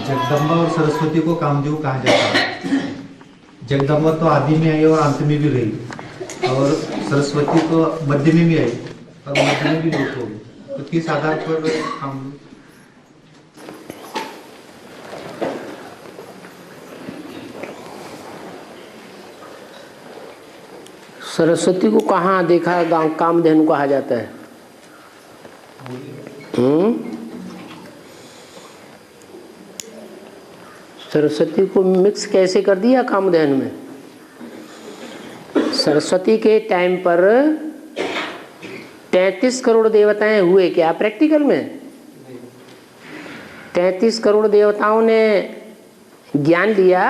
जगदम्बा और सरस्वती को कामदेव कहा जाता है। जगदम्बा तो आदि में आई और अंत में भी रही, और सरस्वती तो मध्य में भी आई और मध्य में भी लुप्त हो गई। तो किस आधार पर कामदेव? सरस्वती को कहाँ देखा गांव कामधेनु कहा जाता है? सरस्वती को मिक्स कैसे कर दिया कामधेनु में? सरस्वती के टाइम पर 33 करोड़ देवताएं हुए क्या प्रैक्टिकल में? 33 करोड़ देवताओं ने ज्ञान लिया,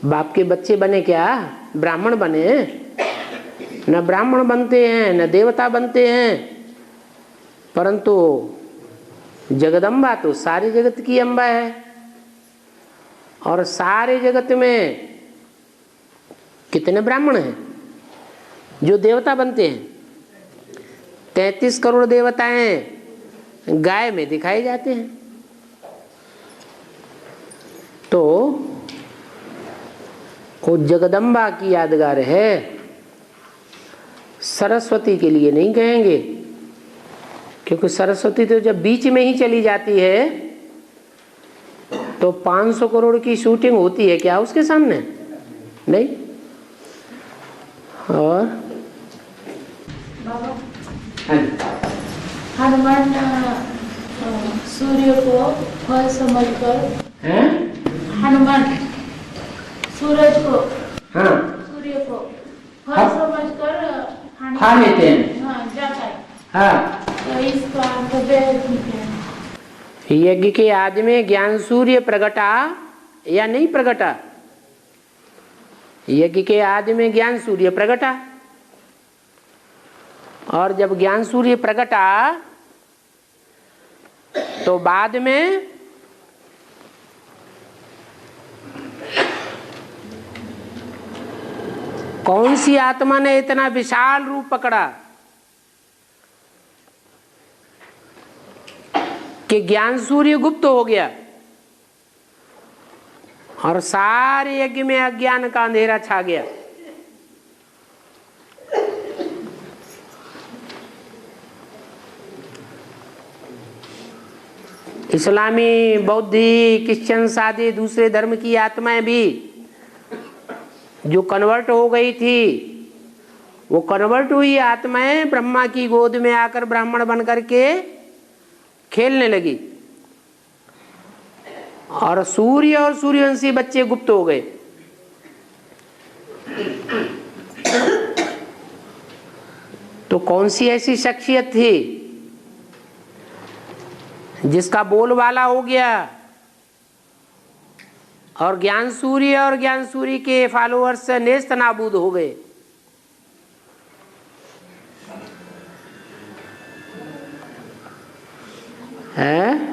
बाप के बच्चे बने क्या? ब्राह्मण बने? न ब्राह्मण बनते हैं न देवता बनते हैं, परंतु जगदम्बा तो सारे जगत की अम्बा है। और सारे जगत में कितने ब्राह्मण हैं जो देवता बनते हैं? 33 करोड़ देवताएं गाय में दिखाए जाते हैं। तो वो जगदम्बा की यादगार है, सरस्वती के लिए नहीं कहेंगे, क्योंकि सरस्वती तो जब बीच में ही चली जाती है तो 500 करोड़ की शूटिंग होती है क्या उसके सामने? नहीं। और हनुमान सूर्य को फल समझकर, हनुमान सूरज को, हाँ, सूर्य को फल समझकर खा लेते हैं। हाँ, जाता है। हाँ, तो इसका ठीक है। यज्ञ के आदि में ज्ञान सूर्य प्रगटा या नहीं प्रगटा? यज्ञ के आदि में ज्ञान सूर्य प्रगटा, और जब ज्ञान सूर्य प्रगटा तो बाद में कौन सी आत्मा ने इतना विशाल रूप पकड़ा कि ज्ञान सूर्य गुप्त हो गया और सारे यज्ञ में अज्ञान का अंधेरा छा गया। इस्लामी, बौद्धी, क्रिश्चियन आदि दूसरे धर्म की आत्माएं भी जो कन्वर्ट हो गई थी, वो कन्वर्ट हुई आत्माएं ब्रह्मा की गोद में आकर ब्राह्मण बन करके खेलने लगी, और सूर्य और सूर्यवंशी बच्चे गुप्त हो गए। तो कौन सी ऐसी शख्सियत थी जिसका बोलबाला हो गया और ज्ञान सूर्य के फॉलोअर्स नेस्त नाबूद हो गए? है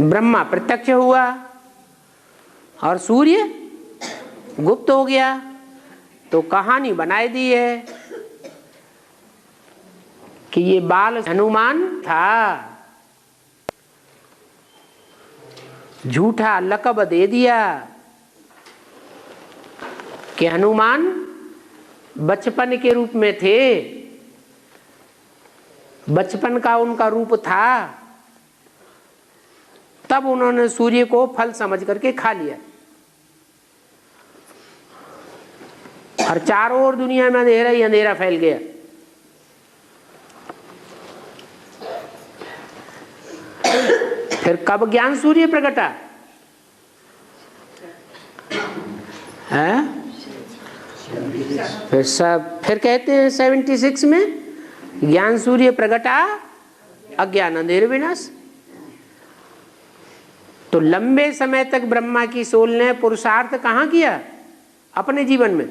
ब्रह्मा प्रत्यक्ष हुआ और सूर्य गुप्त हो गया। तो कहानी बनाई दी है कि ये बाल हनुमान था, झूठा लक़ब दे दिया कि हनुमान बचपन के रूप में थे, बचपन का उनका रूप था, तब उन्होंने सूर्य को फल समझ करके खा लिया और चारों ओर दुनिया में अंधेरा ही अंधेरा फैल गया। फिर कब ज्ञान सूर्य प्रगटा है? फिर कहते हैं 76 में ज्ञान सूर्य प्रगटा, अज्ञान अंधेर विनाश। तो लंबे समय तक ब्रह्मा की सोल ने पुरुषार्थ कहाँ किया अपने जीवन में?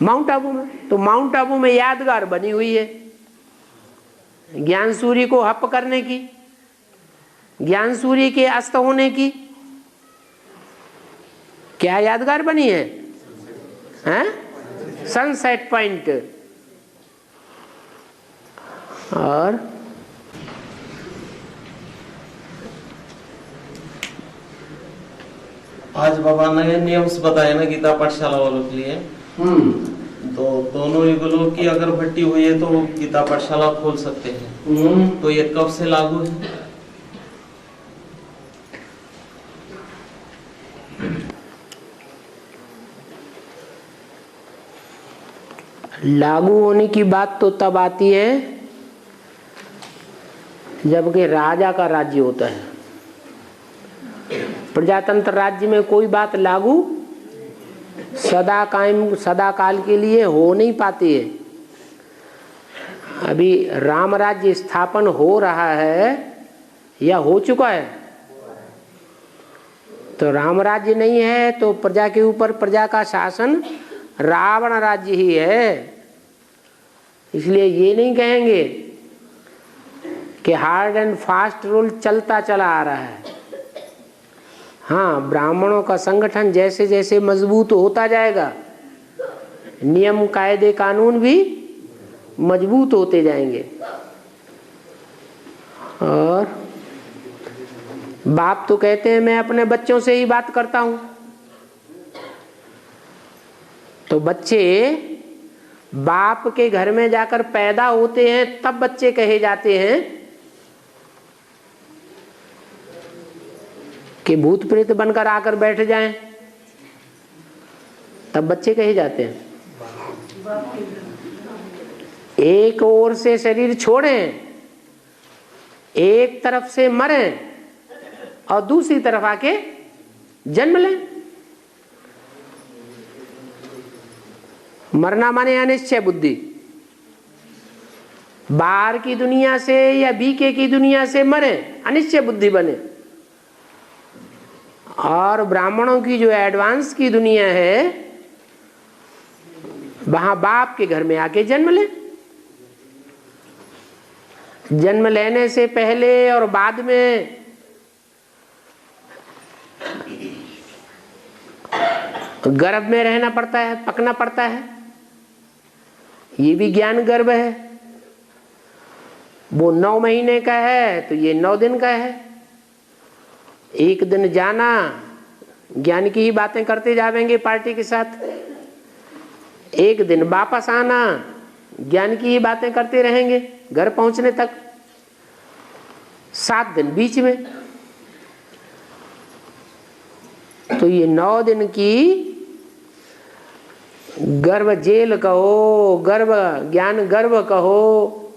माउंट आबू में। तो माउंट आबू में यादगार बनी हुई है ज्ञान सूर्य को हप करने की, ज्ञान सूर्य के अस्त होने की। क्या यादगार बनी है? Sunset point. और आज बाबा ने नियम्स बताए ना गीता पाठशाला वालों के लिए, तो दोनों युगलों की अगर भट्टी हुई है तो गीता पाठशाला खोल सकते हैं। तो ये कब से लागू है? लागू होने की बात तो तब आती है जबकि राजा का राज्य होता है। प्रजातंत्र राज्य में कोई बात लागू सदा कायम सदा काल के लिए हो नहीं पाती है। अभी राम राज्य स्थापन हो रहा है या हो चुका है? तो राम राज्य नहीं है तो प्रजा के ऊपर प्रजा का शासन रावण राज्य ही है। इसलिए ये नहीं कहेंगे कि हार्ड एंड फास्ट रूल चलता चला आ रहा है। हाँ, ब्राह्मणों का संगठन जैसे जैसे मजबूत होता जाएगा, नियम कायदे कानून भी मजबूत होते जाएंगे। और बाप तो कहते हैं मैं अपने बच्चों से ही बात करता हूं, तो बच्चे बाप के घर में जाकर पैदा होते हैं तब बच्चे कहे जाते हैं कि भूत प्रेत बनकर आकर बैठ जाएं, तब बच्चे कहे जाते हैं। एक ओर से शरीर छोड़ें, एक तरफ से मरें और दूसरी तरफ आके जन्म लें। मरना माने अनिश्चय बुद्धि, बाहर की दुनिया से या बीके की दुनिया से मरे, अनिश्चय बुद्धि बने। और ब्राह्मणों की जो एडवांस की दुनिया है वहां बाप के घर में आके जन्म ले। जन्म लेने से पहले और बाद में गर्भ में रहना पड़ता है, पकना पड़ता है। ये भी ज्ञान गर्भ है। वो 9 महीने का है तो ये 9 दिन का है। एक दिन जाना, ज्ञान की ही बातें करते जावेंगे पार्टी के साथ। एक दिन वापस आना, ज्ञान की ही बातें करते रहेंगे घर पहुंचने तक। 7 दिन बीच में। तो ये 9 दिन की गर्भ जेल कहो, गर्भ ज्ञान गर्भ कहो,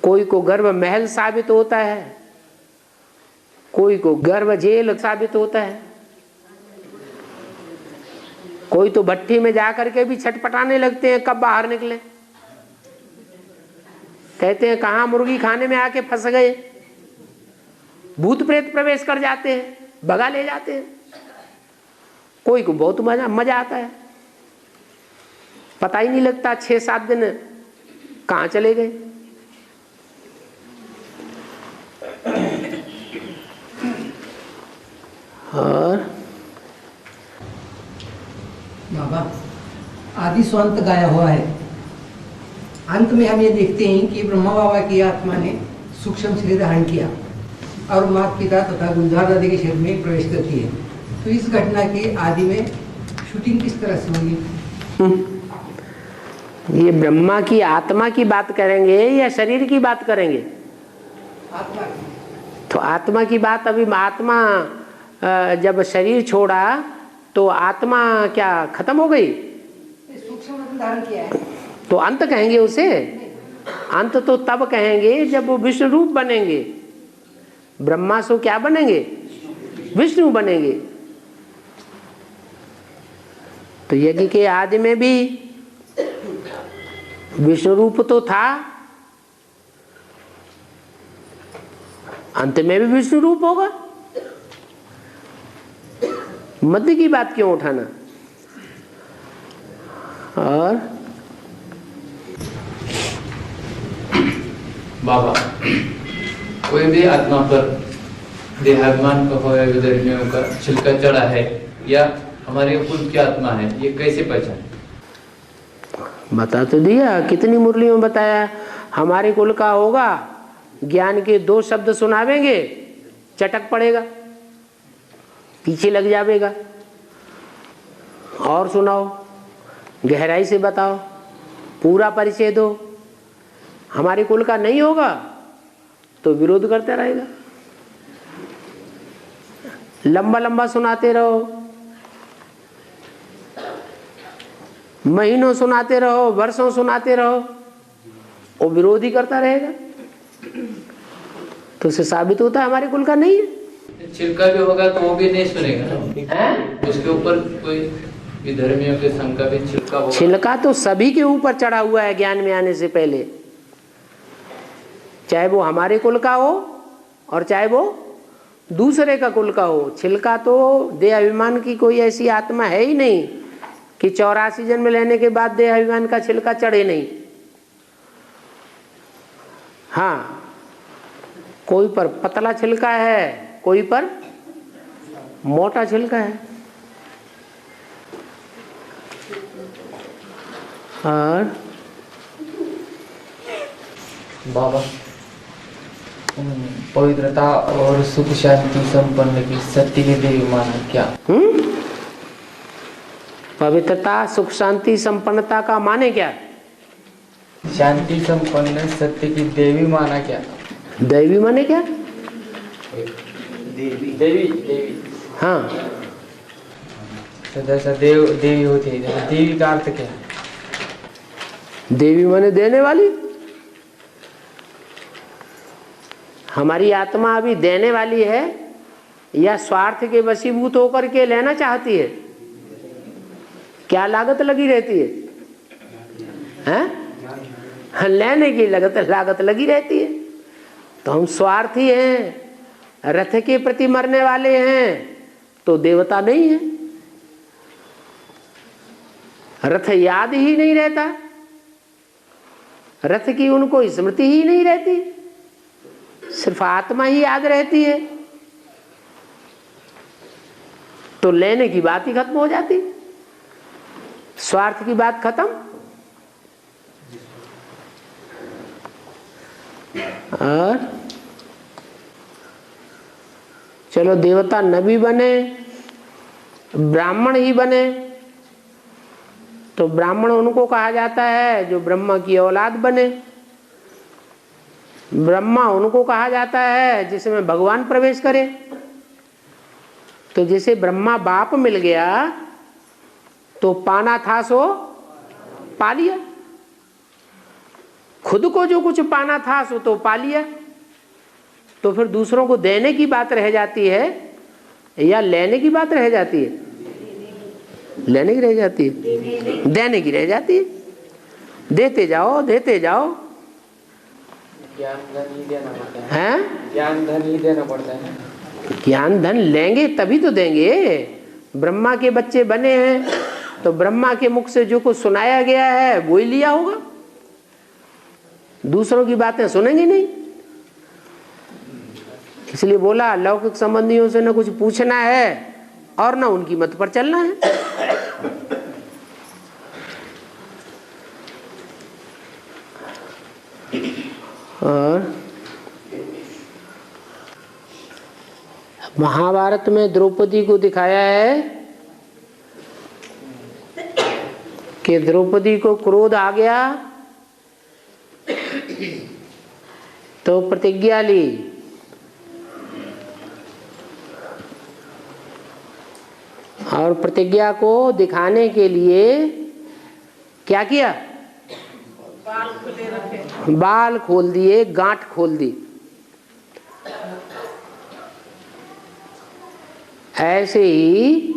कोई को गर्भ महल साबित होता है, कोई को गर्भ जेल साबित होता है। कोई तो भट्टी में जाकर के भी छटपटाने लगते हैं कब बाहर निकले। कहते हैं कहाँ मुर्गी खाने में आके फंस गए। भूत प्रेत प्रवेश कर जाते हैं, भगा ले जाते हैं। कोई को बहुत मजा आता है, पता ही नहीं लगता 6-7 दिन कहाँ चले गए। और बाबा आदि स्वांत गाया हुआ है। अंत में हम ये देखते हैं कि ब्रह्मा बाबा की आत्मा ने सूक्ष्म शरीर धारण किया और माता पिता तथा गुलजार नदी के शरीर में प्रवेश करती है। तो इस घटना के आदि में शूटिंग किस तरह से होगी? ये ब्रह्मा की आत्मा की बात करेंगे या शरीर की बात करेंगे? आत्मा की। तो आत्मा की बात, अभी आत्मा जब शरीर छोड़ा तो आत्मा क्या खत्म हो गई? सूक्ष्म धारण किया है। तो अंत कहेंगे उसे? अंत तो तब कहेंगे जब वो विष्णु रूप बनेंगे। ब्रह्मा सो क्या बनेंगे? विष्णु बनेंगे। तो यज्ञ के आदि में भी विष्णु रूप तो था, अंत में भी विष्णु रूप होगा। मध्य की बात क्यों उठाना? और बाबा कोई भी आत्मा पर देहाभिमान का हो या विदर्भियों का छिलका चढ़ा है या हमारे कुल की आत्मा है, ये कैसे पहचाने? बता तो दिया, कितनी मुरलियों में बताया। हमारे कुल का होगा, ज्ञान के 2 शब्द सुनावेंगे, चटक पड़ेगा। पीछे लग जाएगा। और सुनाओ, गहराई से बताओ, पूरा परिचय दो। हमारे कुल का नहीं होगा तो विरोध करते रहेगा। लंबा लंबा सुनाते रहो, महीनों सुनाते रहो, वर्षों सुनाते रहो, वो विरोध ही करता रहेगा। तो उससे साबित होता है हमारे कुल का नहीं है। छिलका भी होगा तो वो भी नहीं सुनेगा ना, उसके ऊपर कोई विधर्मियों के शंका भी छिलका होगा। छिलका तो सभी के ऊपर चढ़ा हुआ है ज्ञान में आने से पहले, चाहे वो हमारे कुल का हो और चाहे वो दूसरे का कुल का हो। छिलका तो देह अभिमान की कोई ऐसी आत्मा है ही नहीं कि 84 जन्म लेने के बाद देह अभिमान का छिलका चढ़े नहीं। हाँ, कोई पर पतला छिलका है, कोई पर मोटा छिलका है। और बाबा, पवित्रता और सुख शांति संपन्न की सत्य की देवी माना क्या? पवित्रता सुख शांति संपन्नता का माने क्या? शांति संपन्न सत्य की देवी माना क्या? दैवी माने क्या? देवी देवी देवी हाँ, तो जैसा देवी होती है, जैसा देवी का अर्थ क्या है? देवी माने देने वाली। हमारी आत्मा अभी देने वाली है या स्वार्थ के वशीभूत होकर के लेना चाहती है? क्या लागत लगी रहती है? हैं? लेने की लागत लगी रहती है। तो हम स्वार्थी हैं, रथ के प्रति मरने वाले हैं, तो देवता नहीं है। रथ याद ही नहीं रहता, रथ की उनको स्मृति ही नहीं रहती, सिर्फ आत्मा ही याद रहती है। तो लेने की बात ही खत्म हो जाती, स्वार्थ की बात खत्म। और चलो देवता न भी बने, ब्राह्मण ही बने, तो ब्राह्मण उनको कहा जाता है जो ब्रह्मा की औलाद बने। ब्रह्मा उनको कहा जाता है जिसमें भगवान प्रवेश करे। तो जैसे ब्रह्मा बाप मिल गया तो पाना था सो पा लिया, खुद को जो कुछ पाना था सो तो पा लिया। तो फिर दूसरों को देने की बात रह जाती है या लेने की बात रह जाती है? लेने की रह जाती है, देने की रह जाती है। देते जाओ देते जाओ। ज्ञान धन ही देना पड़ता है। हैं? ज्ञान धन ही देना पड़ता है। ज्ञान धन लेंगे तभी तो देंगे। ब्रह्मा के बच्चे बने हैं तो ब्रह्मा के मुख से जो कुछ सुनाया गया है वो ही लिया होगा, दूसरों की बातें सुनेंगे नहीं। इसलिए बोला लौकिक संबंधियों से न कुछ पूछना है और न उनकी मत पर चलना है। और महाभारत में द्रौपदी को दिखाया है कि द्रौपदी को क्रोध आ गया तो प्रतिज्ञा ली, और प्रतिज्ञा को दिखाने के लिए क्या किया? बाल खोल दिए, गांठ खोल दी। ऐसे ही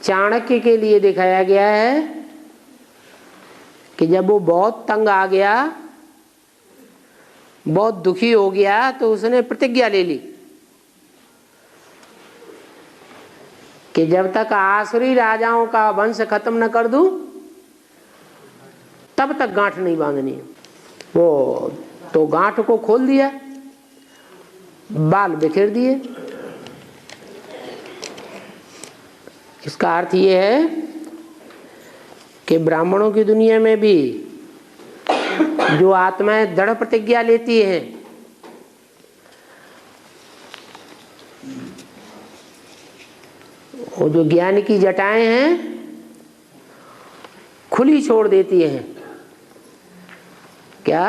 चाणक्य के लिए दिखाया गया है कि जब वो बहुत तंग आ गया, बहुत दुखी हो गया, तो उसने प्रतिज्ञा ले ली कि जब तक आसुरी राजाओं का वंश खत्म न कर दूं तब तक गांठ नहीं बांधनी। वो तो गांठ को खोल दिया, बाल बिखेर दिए। इसका अर्थ ये है कि ब्राह्मणों की दुनिया में भी जो आत्माएं दृढ़ प्रतिज्ञा लेती हैं वो जो ज्ञान की जटाएं हैं खुली छोड़ देती हैं। क्या?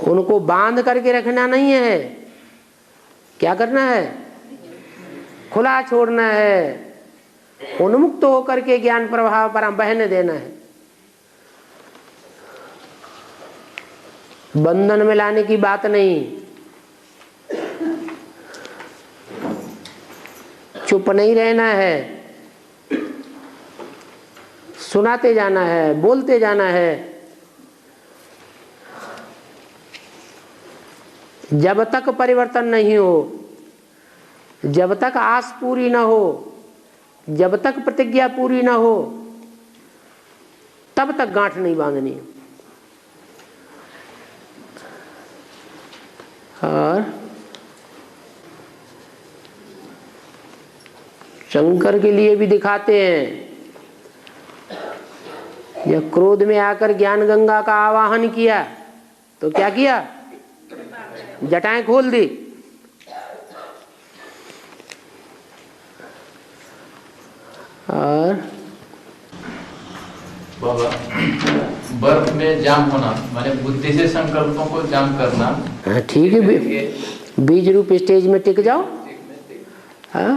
उनको बांध करके रखना नहीं है, क्या करना है? खुला छोड़ना है, उन्मुक्त होकर के ज्ञान प्रवाह पर बहने देना है। बंधन में लाने की बात नहीं, चुप नहीं रहना है, सुनाते जाना है, बोलते जाना है। जब तक परिवर्तन नहीं हो, जब तक आस पूरी ना हो, जब तक प्रतिज्ञा पूरी ना हो, तब तक गांठ नहीं बांधनी। और शंकर के लिए भी दिखाते हैं, जब क्रोध में आकर ज्ञान गंगा का आवाहन किया तो क्या किया? जटाएं खोल दी। और बाबा, बर्फ में जाम होना माने बुद्धि से संकल्पों को जाम करना। हाँ ठीक है, बीज रूप स्टेज में टिक जाओ। हाँ,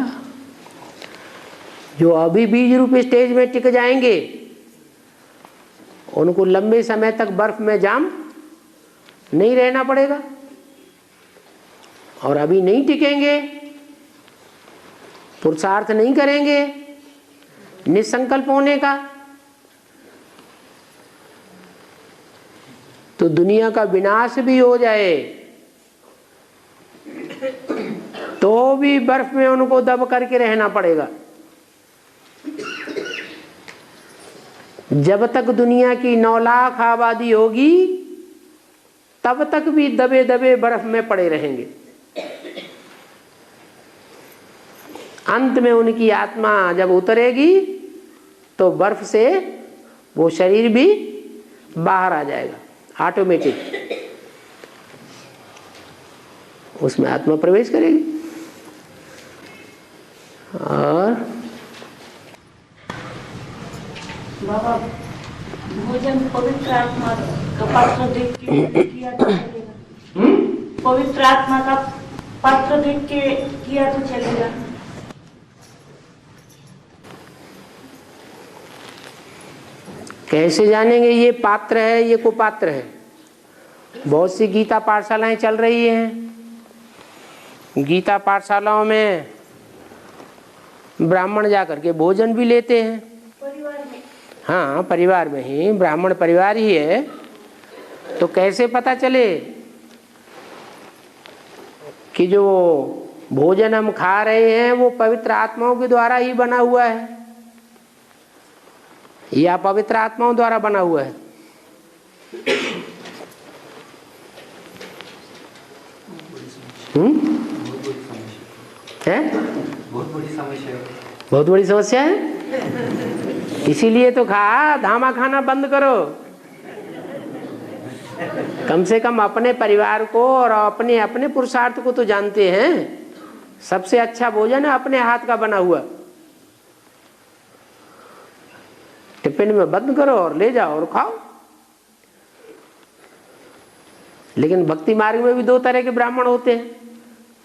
जो अभी बीज रूप स्टेज में टिक जाएंगे उनको लंबे समय तक बर्फ में जाम नहीं रहना पड़ेगा। और अभी नहीं टिकेंगे, पुरुषार्थ नहीं करेंगे निसंकल्प होने का, तो दुनिया का विनाश भी हो जाए तो भी बर्फ में उनको दब करके रहना पड़ेगा। जब तक दुनिया की 9 लाख आबादी होगी तब तक भी दबे दबे बर्फ में पड़े रहेंगे। अंत में उनकी आत्मा जब उतरेगी तो बर्फ से वो शरीर भी बाहर आ जाएगा, ऑटोमेटिक उसमें आत्मा प्रवेश करेगी। और बाबा, भोजन पवित्र आत्मा का पात्र देख के किया तो चलेगा? पवित्र आत्मा का पात्र देख के किया तो चलेगा? कैसे जानेंगे ये पात्र है ये कुपात्र है? बहुत सी गीता पाठशालाएं चल रही हैं। गीता पाठशालाओं में ब्राह्मण जाकर के भोजन भी लेते हैं। परिवार में? हाँ, परिवार में ही, ब्राह्मण परिवार ही है। तो कैसे पता चले कि जो भोजन हम खा रहे हैं वो पवित्र आत्माओं के द्वारा ही बना हुआ है या पवित्र आत्माओं द्वारा बना हुआ है? है? बहुत बड़ी समस्या है। इसीलिए तो कहा धामा खाना बंद करो। कम से कम अपने परिवार को और अपने अपने पुरुषार्थ को तो जानते हैं। सबसे अच्छा भोजन है अपने हाथ का बना हुआ। टिफिन में बंद करो और ले जाओ और खाओ। लेकिन भक्ति मार्ग में भी 2 तरह के ब्राह्मण होते हैं।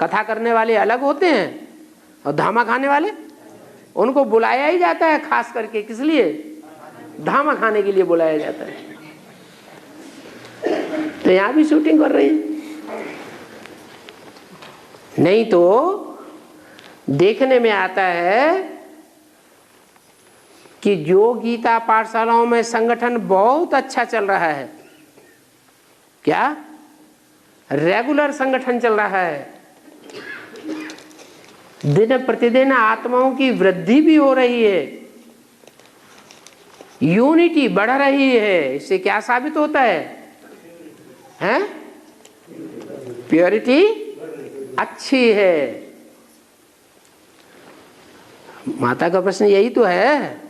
कथा करने वाले अलग होते हैं और धामा खाने वाले, उनको बुलाया ही जाता है खास करके। किस लिए? धामा खाने के लिए बुलाया जाता है। तो यहाँ भी शूटिंग कर रही है। नहीं तो देखने में आता है कि जो गीता पाठशालाओं में संगठन बहुत अच्छा चल रहा है, क्या रेगुलर संगठन चल रहा है, दिन प्रतिदिन आत्माओं की वृद्धि भी हो रही है, यूनिटी बढ़ रही है। इससे क्या साबित होता है? हैं? प्योरिटी अच्छी है। माता का प्रश्न यही तो है।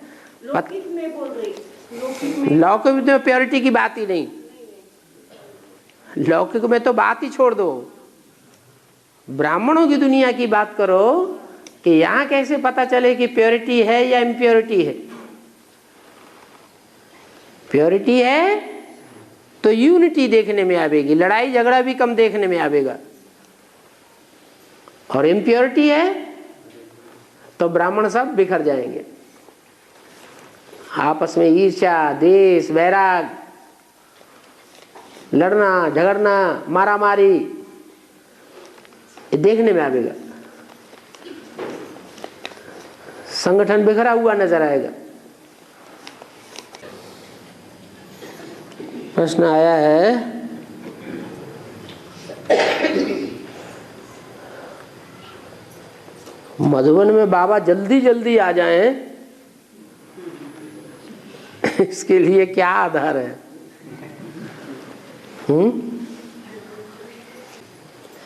लौकिक में बोल रही, लौकिक में प्योरिटी की बात ही नहीं। लौकिक में तो बात ही छोड़ दो, ब्राह्मणों की दुनिया की बात करो कि यहाँ कैसे पता चले कि प्योरिटी है या इम्प्योरिटी है। प्योरिटी है तो यूनिटी देखने में आवेगी, लड़ाई झगड़ा भी कम देखने में आवेगा। और इम्प्योरिटी है तो ब्राह्मण सब बिखर जाएंगे, आपस में ईर्ष्या, देश, वैराग, लड़ना झगड़ना, मारा मारी, ये देखने में आवेगा। संगठन बिखरा हुआ नजर आएगा। प्रश्न आया है, मधुबन में बाबा जल्दी जल्दी आ जाएं, इसके लिए क्या आधार है?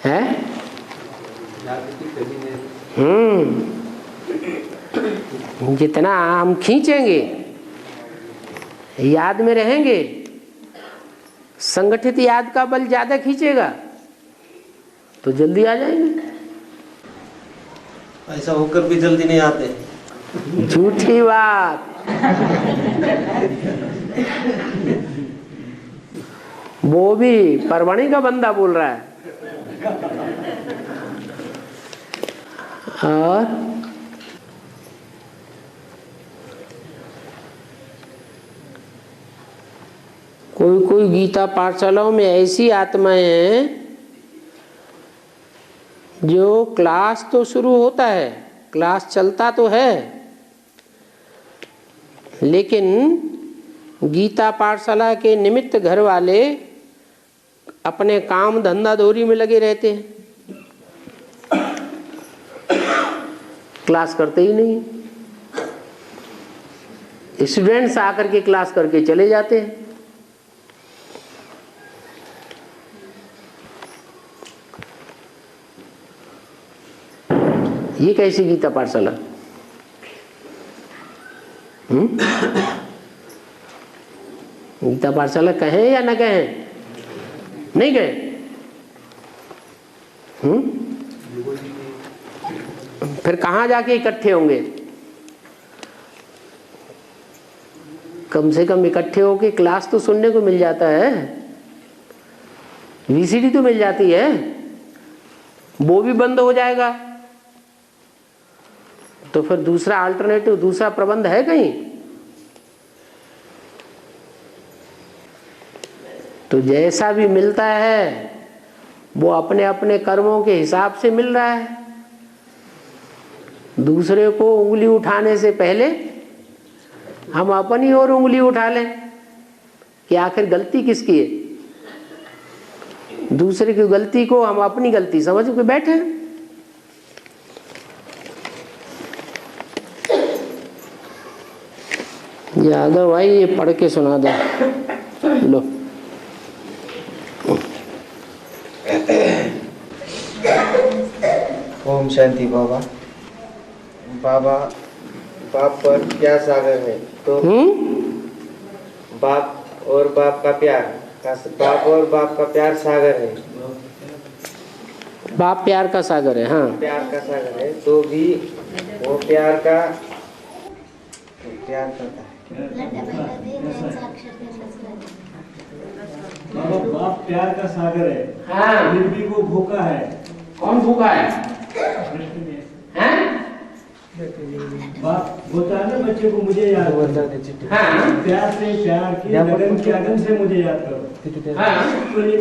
है? जितना हम खींचेंगे, याद में रहेंगे, संगठित याद का बल ज्यादा खींचेगा तो जल्दी आ जाएंगे। ऐसा होकर भी जल्दी नहीं आते। झूठी बात। वो भी परवाणी का बंदा बोल रहा है। और कोई कोई गीता पाठशालाओं में ऐसी आत्माएं हैं जो क्लास तो शुरू होता है, क्लास चलता तो है, लेकिन गीता पाठशाला के निमित्त घर वाले अपने काम धंधा दौरी में लगे रहते हैं, क्लास करते ही नहीं। स्टूडेंट्स आकर के क्लास करके चले जाते हैं। ये कैसी गीता पाठशाला? गीता पाठशाला कहें या न कहें? नहीं कहें? फिर कहाँ जाके इकट्ठे होंगे? कम से कम इकट्ठे होके क्लास तो सुनने को मिल जाता है, वीसीडी तो मिल जाती है। वो भी बंद हो जाएगा तो फिर दूसरा अल्टरनेटिव, दूसरा प्रबंध है कहीं? तो जैसा भी मिलता है वो अपने अपने कर्मों के हिसाब से मिल रहा है। दूसरे को उंगली उठाने से पहले हम अपनी ओर उंगली उठा लें कि आखिर गलती किसकी है। दूसरे की गलती को हम अपनी गलती समझ के बैठे। यादव भाई ये पढ़ के सुना दो। लो ओम शांति। बाबा बाबा बाप पर क्या सागर है? तो बाप और बाप का प्यार, बाप और बाप का प्यार सागर है। बाप प्यार का सागर है। हाँ, प्यार का सागर है तो भी वो प्यार करता है। बाप प्यार का सागर है। हाँ, फिर भी वो भूखा है। कौन भूखा है? हैं? बाप बोलता है ना बच्चे को, मुझे याद करो। हाँ, प्यार से, प्यार की लगन की अगन से मुझे याद करो। हाँ, तो ये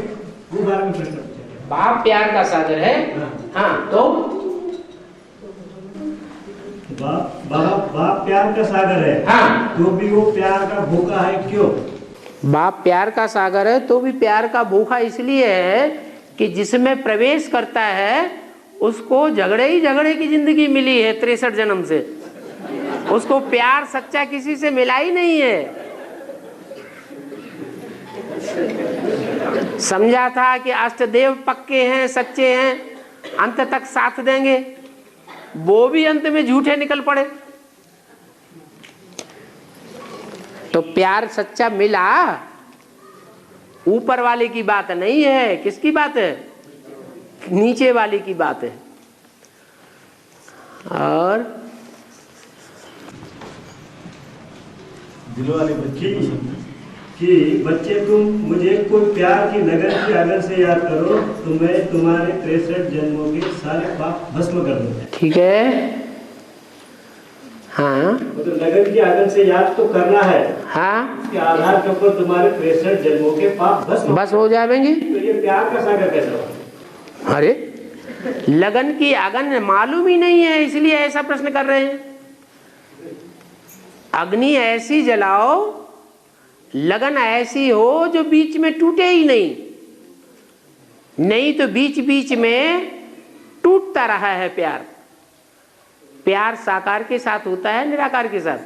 वो बारे में प्रश्न पूछा। बाप प्यार का सागर है। हाँ, तो बाप प्यार का सागर है। हाँ, तो भी वो प्यार का भूखा है, क्यों? बाप प्यार का सागर है तो भी प्यार का भूखा इसलिए है कि जिसमें प्रवेश करता है उसको झगड़े ही झगड़े की जिंदगी मिली है 63 जन्म से। उसको प्यार सच्चा किसी से मिला ही नहीं है। समझा था कि अष्टदेव पक्के हैं, सच्चे हैं, अंत तक साथ देंगे, वो भी अंत में झूठे निकल पड़े। तो प्यार सच्चा मिला, ऊपर वाले की बात नहीं है। किसकी बात है? नीचे वाले की बात है। और दिल वाले बच्चे कि बच्चे तुम मुझे कोई प्यार की लगन की अगर से याद करो तो मैं तुम्हारे 63 जन्मों के सारे पाप भस्म कर दूंगा। ठीक है। हाँ तो लगन की अगर से याद तो करना है। हाँ, इसके आधार के ऊपर तुम्हारे 63 जन्मों के पाप भस्म बस हो जाएंगे। तो ये प्यार का सागर कैसा हुआ? अरे लगन की अगन मालूम ही नहीं है, इसलिए ऐसा प्रश्न कर रहे हैं। अग्नि ऐसी जलाओ, लगन ऐसी हो जो बीच में टूटे ही नहीं, नहीं तो बीच बीच में टूटता रहा है प्यार। प्यार साकार के साथ होता है निराकार के साथ?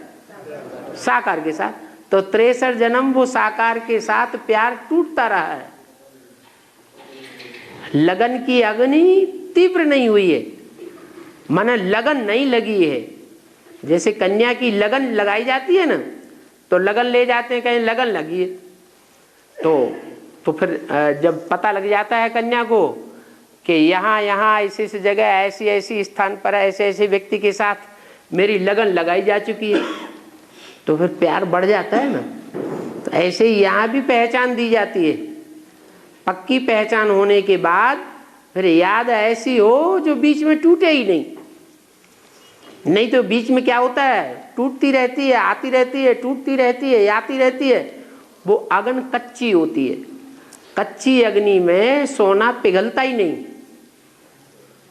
साकार के साथ। तो 63 जन्म वो साकार के साथ प्यार टूटता रहा है। लगन की अग्नि तीव्र नहीं हुई है, माना लगन नहीं लगी है। जैसे कन्या की लगन लगाई जाती है ना, तो लगन ले जाते हैं, कहीं लगन लगी है, तो फिर जब पता लग जाता है कन्या को कि यहाँ यहाँ ऐसी ऐसी जगह ऐसी ऐसी स्थान पर ऐसे ऐसे व्यक्ति के साथ मेरी लगन लगाई जा चुकी है, तो फिर प्यार बढ़ जाता है ना। तो ऐसे ही यहाँ भी पहचान दी जाती है। पक्की पहचान होने के बाद फिर याद ऐसी हो जो बीच में टूटे ही नहीं, नहीं तो बीच में क्या होता है, टूटती रहती है, आती रहती है, टूटती रहती है, आती रहती है। वो अग्नि कच्ची होती है। कच्ची अग्नि में सोना पिघलता ही नहीं,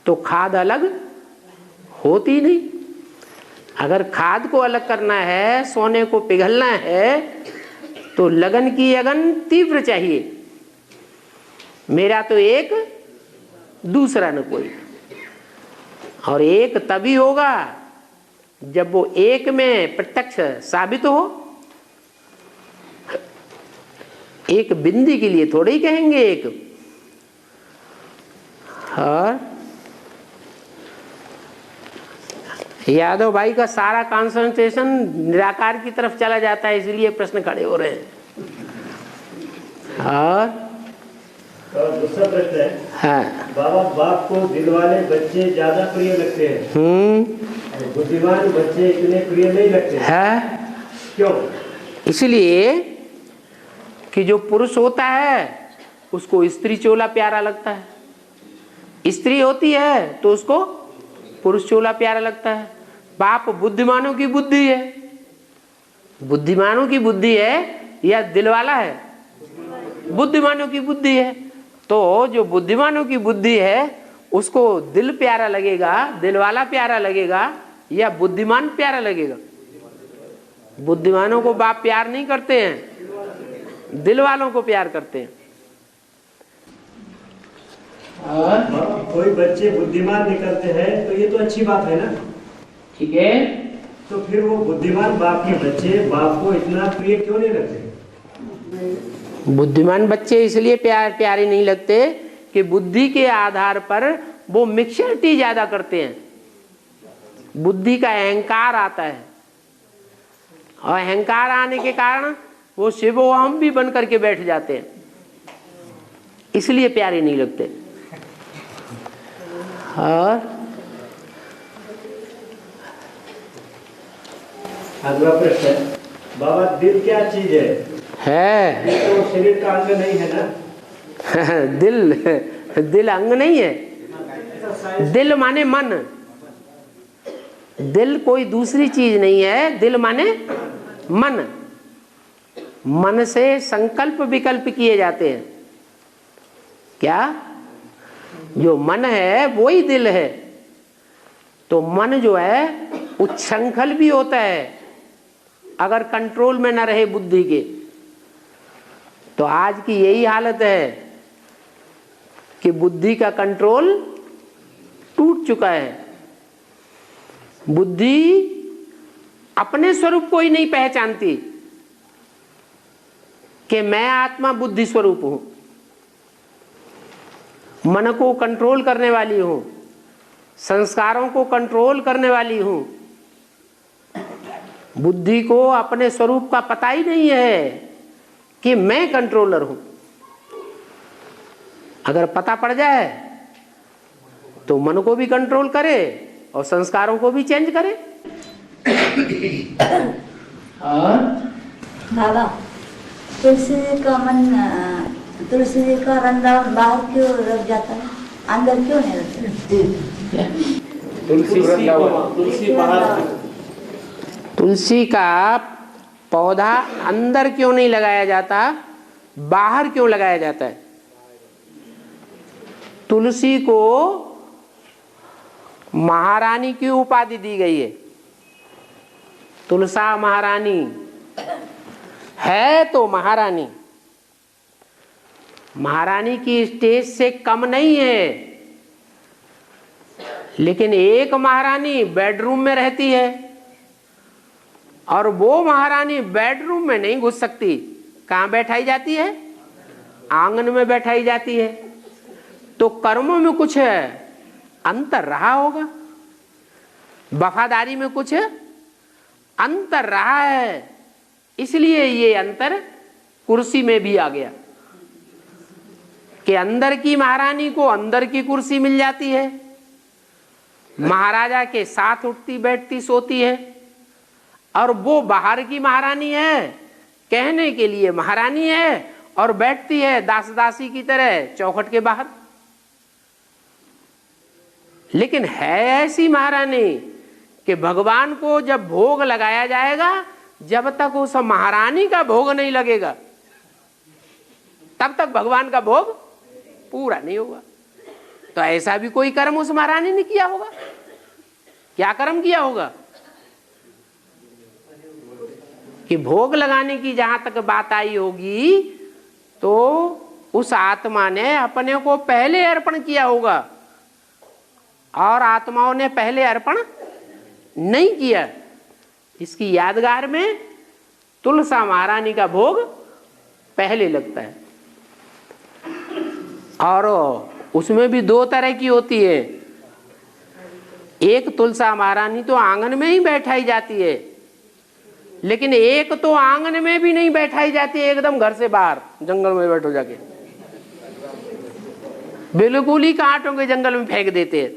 तो खाद अलग होती नहीं। अगर खाद को अलग करना है, सोने को पिघलना है, तो लगन की अग्नि तीव्र चाहिए। मेरा तो एक, दूसरा न कोई। और एक तभी होगा जब वो एक में प्रत्यक्ष साबित हो। एक बिंदी के लिए थोड़े ही कहेंगे एक। और यादव भाई का सारा कंसंट्रेशन निराकार की तरफ चला जाता है, इसलिए प्रश्न खड़े हो रहे हैं। और दूसरा प्रश्न है, हाँ, बाबा बाप को दिल वाले बच्चे ज्यादा प्रिय लगते हैं, बुद्धिमान बच्चे इतने प्रिय नहीं लगते है। क्यों? इसलिए कि जो पुरुष होता है उसको स्त्री चोला प्यारा लगता है, स्त्री होती है तो उसको पुरुष चोला प्यारा लगता है। बाप बुद्धिमानों की बुद्धि है, बुद्धिमानों की बुद्धि है या दिल वाला है? बुद्धिमानों की बुद्धि है। तो जो बुद्धिमानों की बुद्धि है उसको दिल प्यारा लगेगा, दिल वाला प्यारा लगेगा या बुद्धिमान प्यारा लगेगा? बुद्धिमानों को बाप प्यार नहीं करते हैं, दिल वालों को प्यार करते हैं। कोई बच्चे बुद्धिमान निकलते हैं तो ये तो अच्छी बात है ना। ठीक है, तो फिर वो बुद्धिमान बाप के बच्चे बाप को इतना प्रिय क्यों नहीं लगते? बुद्धिमान बच्चे इसलिए प्यारे नहीं लगते कि बुद्धि के आधार पर वो मिक्सचरिटी ज्यादा करते हैं। बुद्धि का अहंकार आता है, और अहंकार आने के कारण वो शिवो हम भी बन करके बैठ जाते हैं, इसलिए प्यारे नहीं लगते। और अगला प्रश्न है, बाबा दिल क्या चीज है? दिल तो शरीर का अंग नहीं है ना। दिल अंग नहीं है। दिल माने मन, दिल कोई दूसरी चीज नहीं है। दिल माने मन, मन से संकल्प विकल्प किए जाते हैं। क्या? जो मन है वो ही दिल है। तो मन जो है उच्छृंखल भी होता है अगर कंट्रोल में न रहे बुद्धि के। तो आज की यही हालत है कि बुद्धि का कंट्रोल टूट चुका है। बुद्धि अपने स्वरूप को ही नहीं पहचानती कि मैं आत्मा बुद्धि स्वरूप हूं, मन को कंट्रोल करने वाली हूं, संस्कारों को कंट्रोल करने वाली हूं। बुद्धि को अपने स्वरूप का पता ही नहीं है कि मैं कंट्रोलर हूं। अगर पता पड़ जाए तो मन को भी कंट्रोल करे और संस्कारों को भी चेंज करे। और बाबा, तुलसी का मन, तुलसी का वृंदावन बाहर क्यों रख जाता है, अंदर क्यों नहीं रखते? तुलसी वृंदावन, तुलसी बाहर, तुलसी का पौधा अंदर क्यों नहीं लगाया जाता, बाहर क्यों लगाया जाता है? तुलसी को महारानी की उपाधि दी गई है। तुलसा महारानी है तो महारानी, महारानी की स्टेज से कम नहीं है। लेकिन एक महारानी बेडरूम में रहती है और वो महारानी बेडरूम में नहीं घुस सकती। कहाँ बैठाई जाती है? आंगन में बैठाई जाती है। तो कर्मों में कुछ अंतर रहा होगा, वफादारी में कुछ अंतर रहा है, इसलिए ये अंतर कुर्सी में भी आ गया कि अंदर की महारानी को अंदर की कुर्सी मिल जाती है, महाराजा के साथ उठती बैठती सोती है, और वो बाहर की महारानी है, कहने के लिए महारानी है और बैठती है दास दासी की तरह चौखट के बाहर। लेकिन है ऐसी महारानी कि भगवान को जब भोग लगाया जाएगा, जब तक उस महारानी का भोग नहीं लगेगा तब तक भगवान का भोग पूरा नहीं होगा। तो ऐसा भी कोई कर्म उस महारानी ने किया होगा। क्या कर्म किया होगा कि भोग लगाने की जहां तक बात आई होगी, तो उस आत्मा ने अपने को पहले अर्पण किया होगा और आत्माओं ने पहले अर्पण नहीं किया। इसकी यादगार में तुलसा महारानी का भोग पहले लगता है। और उसमें भी दो तरह की होती है। एक तुलसा महारानी तो आंगन में ही बैठाई जाती है, लेकिन एक तो आंगन में भी नहीं बैठाई जाती है, एकदम घर से बाहर जंगल में बैठो जाके, बिल्कुल ही कांटों के जंगल में फेंक देते हैं।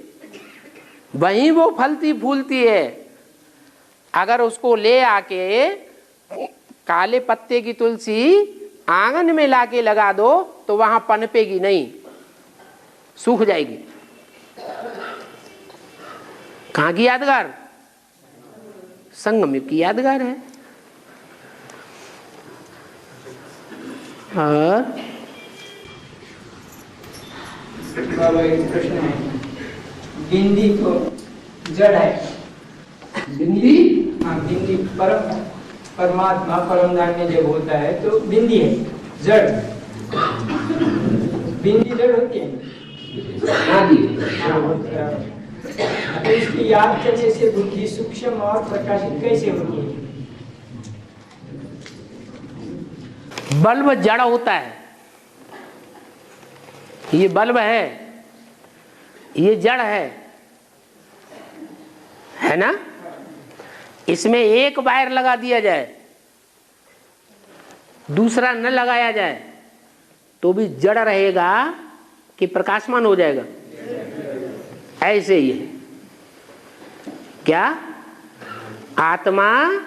वहीं वो फलती फूलती है। अगर उसको ले आके काले पत्ते की तुलसी आंगन में लाके लगा दो तो वहां पनपेगी नहीं, सूख जाएगी। कहाँ की यादगार? संगम युग की यादगार है। और बाबा एक प्रश्न है, बिंदी तो जड़ है, बिंदी, हाँ बिंदी परमात्मा परम धान्य जब होता है तो बिंदी है जड़, बिंदी जड़ होती है। तो इसकी याद करने से बुद्धि सूक्ष्म और प्रकाशित कैसे होती है? बल्ब जड़ होता है, ये बल्ब है, ये जड़ है ना? इसमें एक वायर लगा दिया जाए, दूसरा न लगाया जाए तो भी जड़ रहेगा कि प्रकाशमान हो जाएगा? ऐसे ही है। क्या आत्मा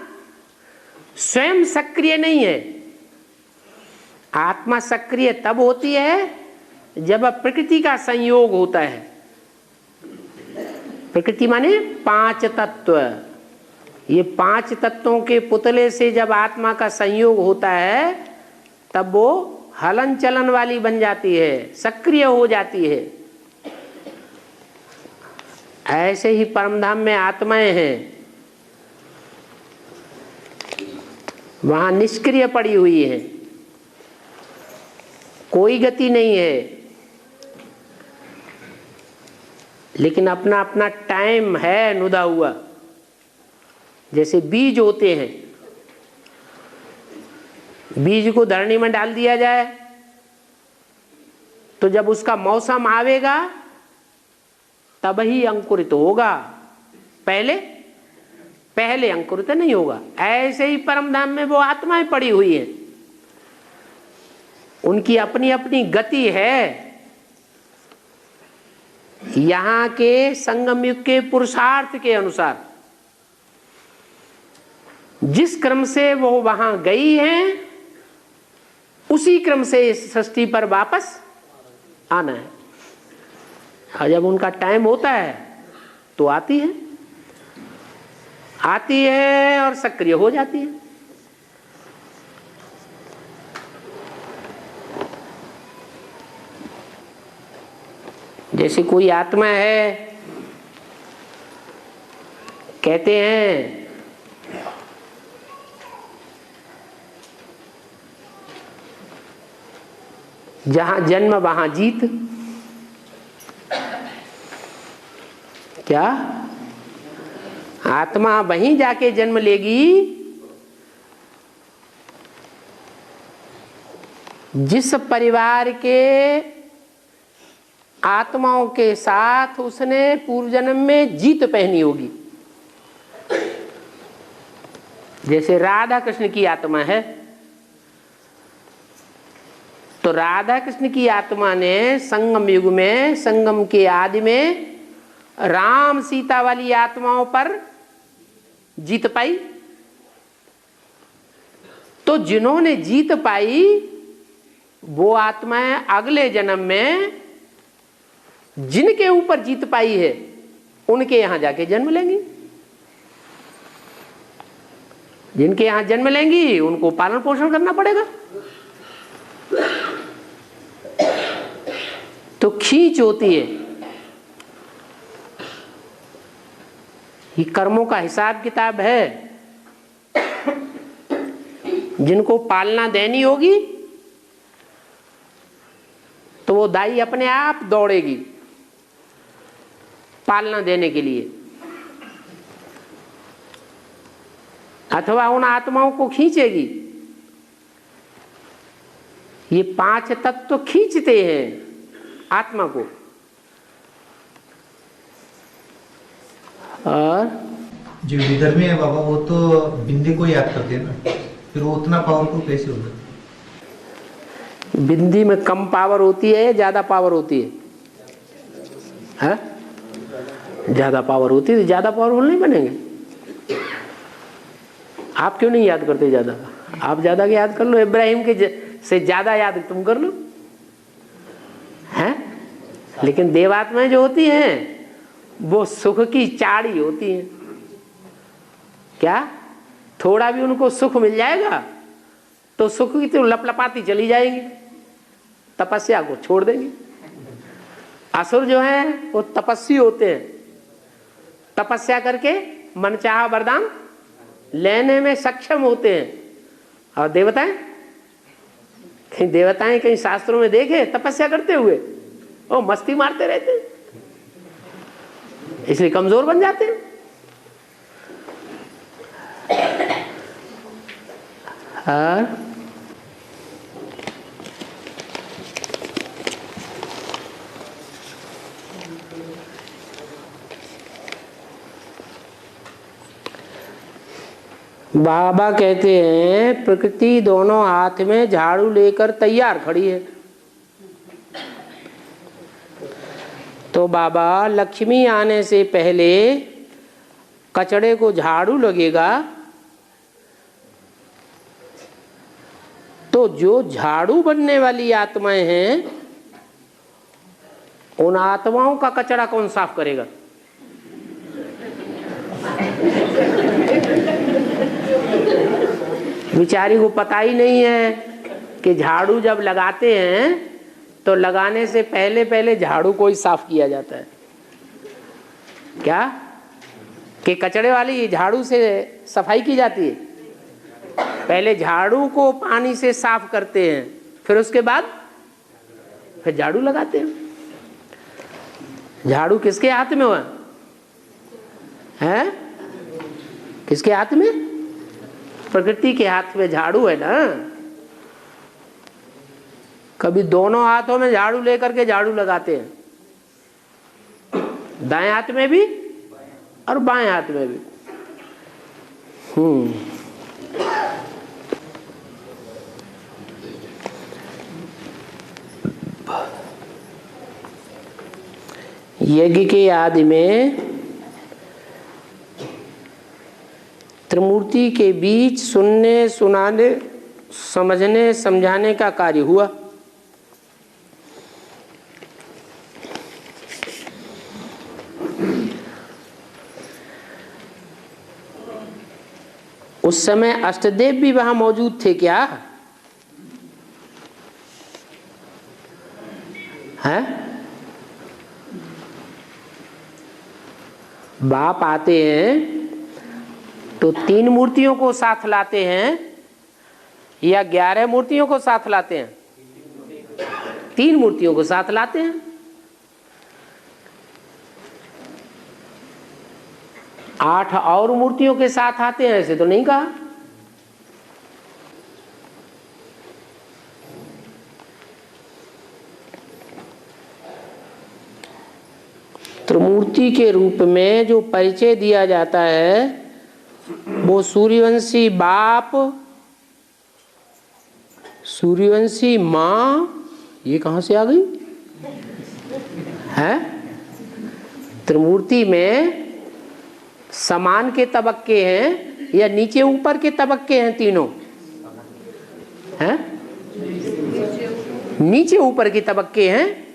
स्वयं सक्रिय नहीं है? आत्मा सक्रिय तब होती है जब प्रकृति का संयोग होता है। प्रकृति माने पांच तत्व। ये पांच तत्वों के पुतले से जब आत्मा का संयोग होता है तब वो हलन चलन वाली बन जाती है, सक्रिय हो जाती है। ऐसे ही परमधाम में आत्माएं हैं, वहां निष्क्रिय पड़ी हुई है, कोई गति नहीं है, लेकिन अपना अपना टाइम है नुदा हुआ। जैसे बीज होते हैं, बीज को धरनी में डाल दिया जाए तो जब उसका मौसम आवेगा तब ही अंकुरित होगा, पहले अंकुरित नहीं होगा। ऐसे ही परमधाम में वो आत्माएं पड़ी हुई हैं, उनकी अपनी अपनी गति है। यहाँ के संगम युग के पुरुषार्थ के अनुसार जिस क्रम से वो वहां गई हैं, उसी क्रम से इस सृष्टि पर वापस आना है। और जब उनका टाइम होता है तो आती है और सक्रिय हो जाती है। जैसे कोई आत्मा है, कहते हैं जहां जन्म वहां जीत। क्या आत्मा वहीं जाके जन्म लेगी जिस परिवार के आत्माओं के साथ उसने पूर्व जन्म में जीत पहनी होगी। जैसे राधा कृष्ण की आत्मा है, तो राधा कृष्ण की आत्मा ने संगम युग में, संगम के आदि में राम सीता वाली आत्माओं पर जीत पाई। तो जिन्होंने जीत पाई वो आत्माएं अगले जन्म में जिनके ऊपर जीत पाई है उनके यहां जाके जन्म लेंगी। जिनके यहां जन्म लेंगी उनको पालन पोषण करना पड़ेगा। तो खींच होती है। ये कर्मों का हिसाब किताब है। जिनको पालना देनी होगी तो वो दाई अपने आप दौड़ेगी पालना देने के लिए, अथवा उन आत्माओं को खींचेगी। ये 5 तत्व तो खींचते हैं आत्मा को। और जो विधर्मी है बाबा, वो तो बिंदी को याद करते हैं ना, फिर वो उतना पावरफुल कैसे होगा? बिंदी में कम पावर होती है या ज्यादा पावर होती है? ज्यादा पावर होती है। तो ज्यादा पावरफुल नहीं बनेंगे। आप क्यों नहीं याद करते ज्यादा? आप ज्यादा के याद कर लो। इब्राहिम के से ज्यादा याद तुम कर लो, हैं? लेकिन देवात्माएं जो होती हैं वो सुख की चाड़ी होती हैं। क्या थोड़ा भी उनको सुख मिल जाएगा तो सुख की तो लपलपाती चली जाएंगी, तपस्या को छोड़ देंगे। असुर जो है वो तपस्वी होते हैं, तपस्या करके मनचाहा वरदान लेने में सक्षम होते हैं। और देवताएं, कहीं शास्त्रों में देखे तपस्या करते हुए? वो मस्ती मारते रहते हैं, इसलिए कमजोर बन जाते हैं। और बाबा कहते हैं प्रकृति दोनों हाथ में झाड़ू लेकर तैयार खड़ी है। तो बाबा लक्ष्मी आने से पहले कचड़े को झाड़ू लगेगा, तो जो झाड़ू बनने वाली आत्माएं हैं उन आत्माओं का कचरा कौन साफ करेगा? बेचारी को पता ही नहीं है कि झाड़ू जब लगाते हैं तो लगाने से पहले पहले झाड़ू को ही साफ किया जाता है। क्या कि कचड़े वाली झाड़ू से सफाई की जाती है? पहले झाड़ू को पानी से साफ करते हैं, फिर उसके बाद फिर झाड़ू लगाते हैं। झाड़ू किसके हाथ में हुआ है? किसके हाथ में? प्रकृति के हाथ में झाड़ू है ना। कभी दोनों हाथों में झाड़ू लेकर के झाड़ू लगाते हैं, दाएं हाथ में भी और बाएं हाथ में भी। यज्ञ के आदि में त्रिमूर्ति के बीच सुनने, सुनाने, समझने, समझाने का कार्य हुआ। उस समय अष्टदेव भी वहां मौजूद थे क्या? है? बाप आते हैं तो 3 मूर्तियों को साथ लाते हैं या 11 मूर्तियों को साथ लाते हैं? 3 मूर्तियों को साथ लाते हैं। 8 और मूर्तियों के साथ आते हैं ऐसे तो नहीं कहा। त्रिमूर्ति के रूप में जो परिचय दिया जाता है वो सूर्यवंशी बाप, सूर्यवंशी माँ, ये कहां से आ गई है? त्रिमूर्ति में समान के तबक्के हैं या नीचे ऊपर के तबक्के हैं? तीनों हैं, नीचे ऊपर के तबक्के हैं।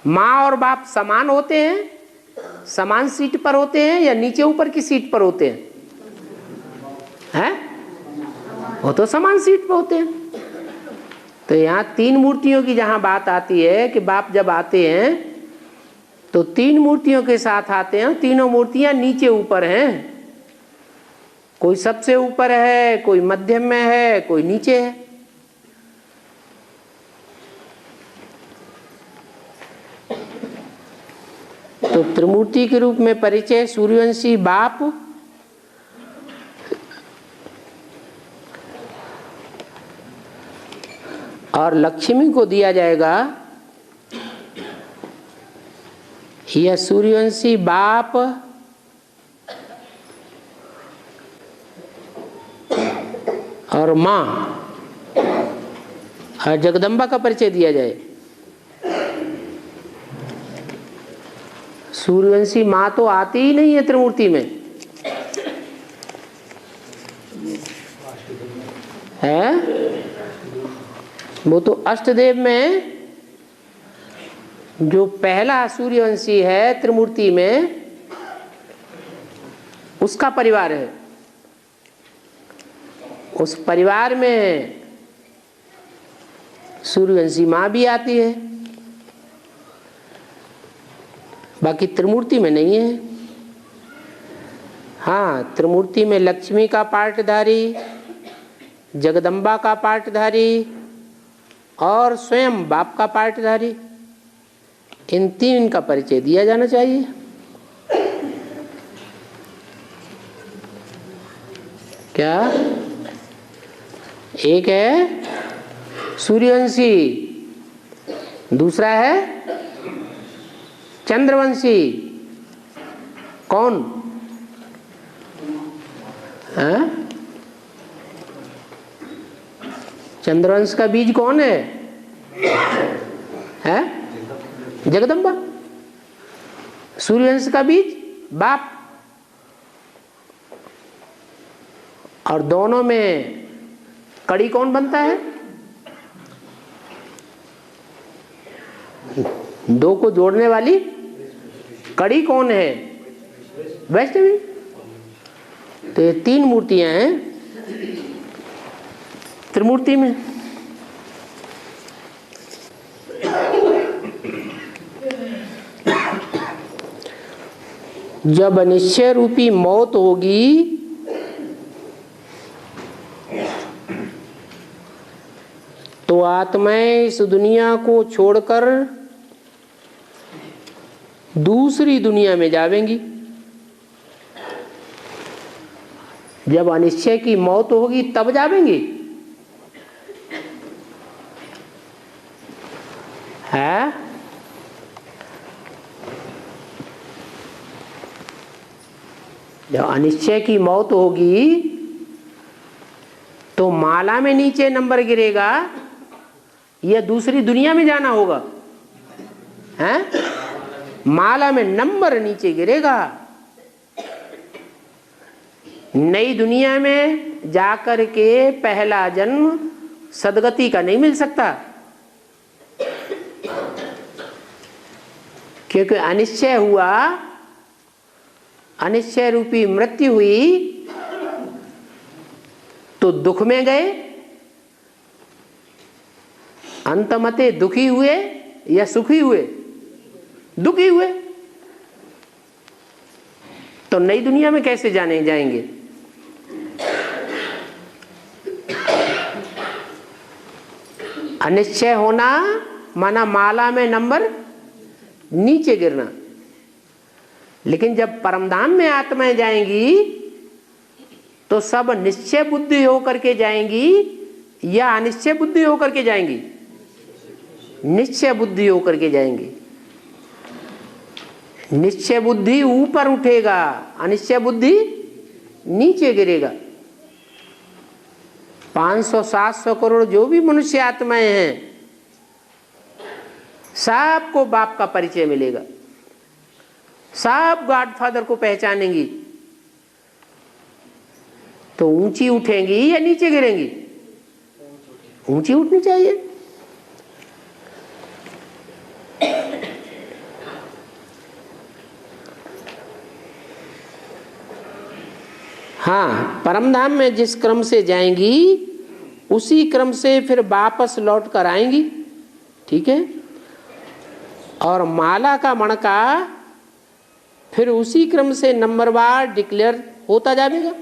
माँ और बाप समान होते हैं, समान सीट पर होते हैं या नीचे ऊपर की सीट पर होते हैं? हैं? वो तो समान सीट पर होते हैं। तो यहाँ 3 मूर्तियों की जहां बात आती है कि बाप जब आते हैं तो 3 मूर्तियों के साथ आते हैं। तीनों मूर्तियां नीचे ऊपर हैं, कोई सबसे ऊपर है, कोई मध्यम में है, कोई नीचे है। तो त्रिमूर्ति के रूप में परिचय सूर्यवंशी बाप, और लक्ष्मी को दिया जाएगा यह सूर्यवंशी बाप और माँ और जगदम्बा का परिचय दिया जाए। सूर्यवंशी माँ तो आती ही नहीं है त्रिमूर्ति में, है? वो तो अष्टदेव में जो पहला सूर्यवंशी है त्रिमूर्ति में, उसका परिवार है। उस परिवार में सूर्यवंशी माँ भी आती है, बाकी त्रिमूर्ति में नहीं है। हाँ, त्रिमूर्ति में लक्ष्मी का पार्टधारी, जगदम्बा का पार्टधारी और स्वयं बाप का पार्टधारी, इन 3 का परिचय दिया जाना चाहिए। क्या? एक है सूर्यवंशी, दूसरा है चंद्रवंशी। कौन है? चंद्रवंश का बीज कौन है? है? जगदम्बा। सूर्यवंश का बीज बाप। और दोनों में कड़ी कौन बनता है? 2 को जोड़ने वाली कड़ी कौन है? वैष्णवी। तो ये 3 मूर्तियां हैं त्रिमूर्ति में। जब अनिश्चय रूपी मौत होगी तो आत्माएं इस दुनिया को छोड़कर दूसरी दुनिया में जावेंगी। जब अनिश्चय की मौत होगी तब जावेंगी, है? जब अनिश्चय की मौत होगी तो माला में नीचे नंबर गिरेगा या दूसरी दुनिया में जाना होगा, हैं? माला में नंबर नीचे गिरेगा। नई दुनिया में जाकर के पहला जन्म सदगति का नहीं मिल सकता, क्योंकि अनिश्चय हुआ, अनिश्चय रूपी मृत्यु हुई तो दुख में गए, अंतमते दुखी हुए या सुखी हुए? दुखी हुए। तो नई दुनिया में कैसे जाने जाएंगे? अनिश्चय होना माना माला में नंबर नीचे गिरना। लेकिन जब परमधाम में आत्माएं जाएंगी तो सब निश्चय बुद्धि होकर के जाएंगी या अनिश्चय बुद्धि होकर के जाएंगी? निश्चय बुद्धि होकर के जाएंगी। निश्चय बुद्धि ऊपर उठेगा, अनिश्चय बुद्धि नीचे गिरेगा। 500-700 करोड़ जो भी मनुष्य आत्माएं हैं, सबको बाप का परिचय मिलेगा, सब गॉडफादर को पहचानेंगी। तो ऊंची उठेंगी या नीचे गिरेंगी? ऊंची उठनी चाहिए। हाँ, परमधाम में जिस क्रम से जाएंगी उसी क्रम से फिर वापस लौट कर आएंगी, ठीक है। और माला का मणका फिर उसी क्रम से नंबरवार डिक्लेयर होता जाएगा।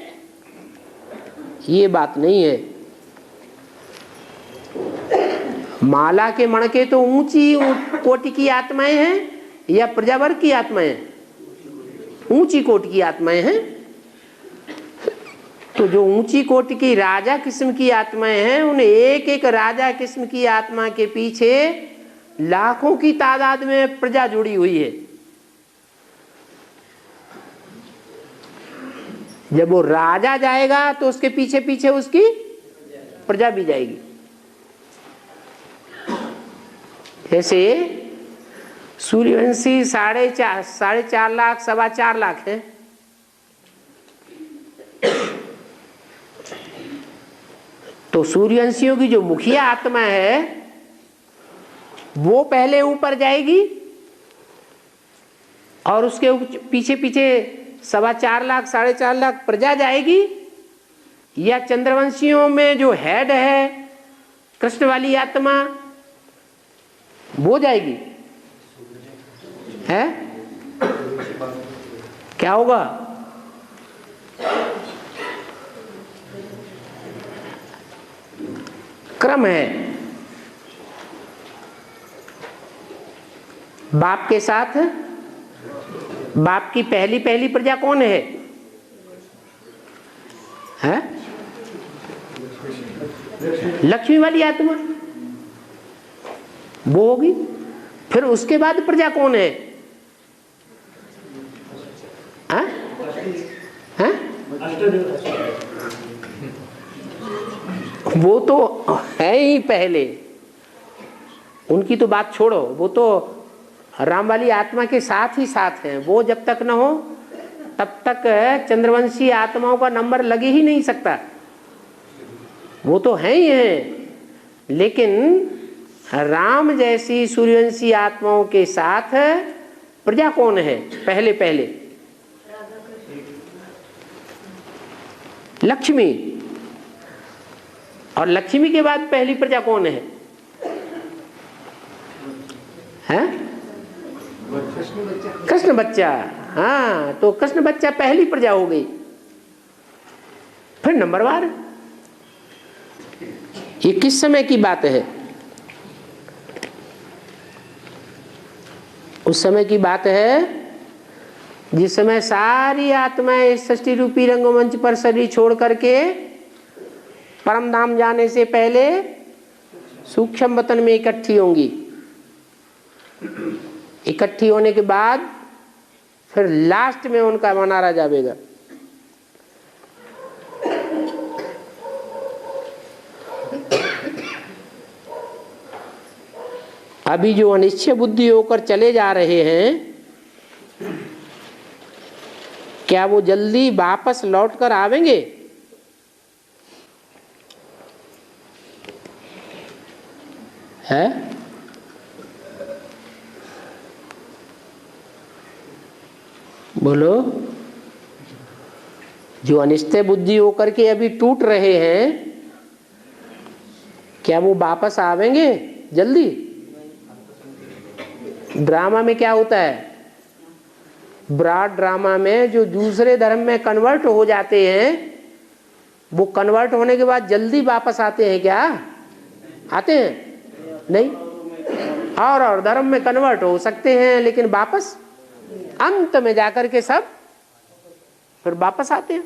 ये बात नहीं है। माला के मणके तो ऊंची कोटि की आत्माएं हैं या प्रजावर्ग की आत्माएं? ऊंची कोटि की आत्माएं हैं। तो जो ऊंची कोटि की राजा किस्म की आत्माएं हैं, उन एक एक राजा किस्म की आत्मा के पीछे लाखों की तादाद में प्रजा जुड़ी हुई है। जब वो राजा जाएगा तो उसके पीछे पीछे उसकी प्रजा भी जाएगी। जैसे सूर्यवंशी 4.5 लाख 4.25 लाख है। तो सूर्यवंशियों की जो मुखिया आत्मा है वो पहले ऊपर जाएगी और उसके पीछे पीछे 4.25 लाख 4.5 लाख प्रजा जाएगी, या चंद्रवंशियों में जो हेड है कृष्ण वाली आत्मा वो जाएगी? है क्या होगा? क्रम है। बाप के साथ बाप की पहली पहली प्रजा कौन है? हैं? लक्ष्मी वाली आत्मा वो होगी। फिर उसके बाद प्रजा कौन है? हैं? हैं? वो तो है ही पहले, उनकी तो बात छोड़ो, वो तो राम वाली आत्मा के साथ ही साथ हैं। वो जब तक न हो तब तक चंद्रवंशी आत्माओं का नंबर लग ही नहीं सकता। वो तो है ही है, लेकिन राम जैसी सूर्यवंशी आत्माओं के साथ प्रजा कौन है? पहले पहले लक्ष्मी। और लक्ष्मी के बाद पहली प्रजा कौन है? हैं? कृष्ण बच्चा। हाँ, तो कृष्ण बच्चा पहली प्रजा हो गई। फिर नंबरवार। ये किस समय की बात है? उस समय की बात है जिस समय सारी आत्माएं सृष्टि रूपी रंगमंच पर शरीर छोड़ करके परमधाम जाने से पहले सूक्ष्म वतन में इकट्ठी होंगी। इकट्ठी होने के बाद फिर लास्ट में उनका मनारा जाएगा। अभी जो अनिश्चय बुद्धि होकर चले जा रहे हैं क्या वो जल्दी वापस लौट कर आवेंगे? है? बोलो। जो अनिश्चय बुद्धि होकर के अभी टूट रहे हैं, क्या वो वापस आवेंगे जल्दी? ड्रामा में क्या होता है? ब्रॉड ड्रामा में जो दूसरे धर्म में कन्वर्ट हो जाते हैं, वो कन्वर्ट होने के बाद जल्दी वापस आते हैं क्या? आते हैं? नहीं। और धर्म में कन्वर्ट हो सकते हैं, लेकिन वापस अंत में जाकर के सब फिर वापस आते हैं।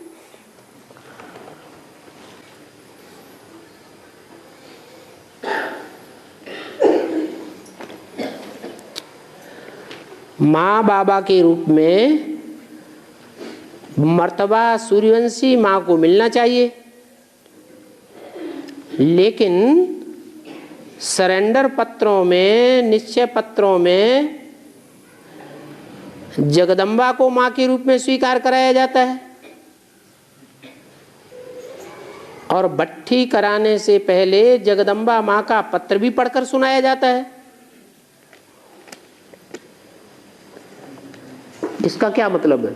माँ बाबा के रूप में मर्तबा सूर्यवंशी माँ को मिलना चाहिए, लेकिन सरेंडर पत्रों में, निश्चय पत्रों में जगदम्बा को माँ के रूप में स्वीकार कराया जाता है, और भट्ठी कराने से पहले जगदम्बा माँ का पत्र भी पढ़कर सुनाया जाता है। इसका क्या मतलब है?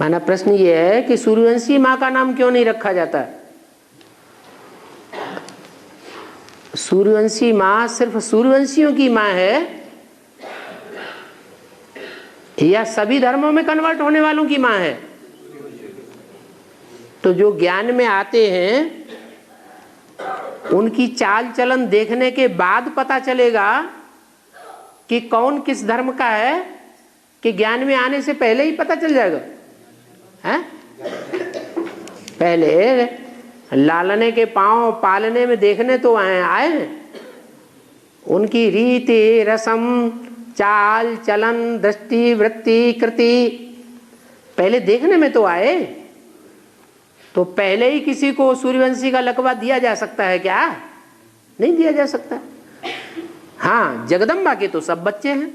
माना प्रश्न ये है कि सूर्यवंशी माँ का नाम क्यों नहीं रखा जाता? सूर्यवंशी माँ सिर्फ सूर्यवंशियों की माँ है या सभी धर्मों में कन्वर्ट होने वालों की माँ है? तो जो ज्ञान में आते हैं उनकी चाल चलन देखने के बाद पता चलेगा कि कौन किस धर्म का है, कि ज्ञान में आने से पहले ही पता चल जाएगा? हैं? पहले लालने के पांव पालने में देखने तो आए हैं, उनकी रीति रस्म चाल चलन दृष्टि वृत्ति कृति पहले देखने में तो आए। तो पहले ही किसी को सूर्यवंशी का लकवा दिया जा सकता है क्या? नहीं दिया जा सकता। हाँ, जगदम्बा के तो सब बच्चे हैं।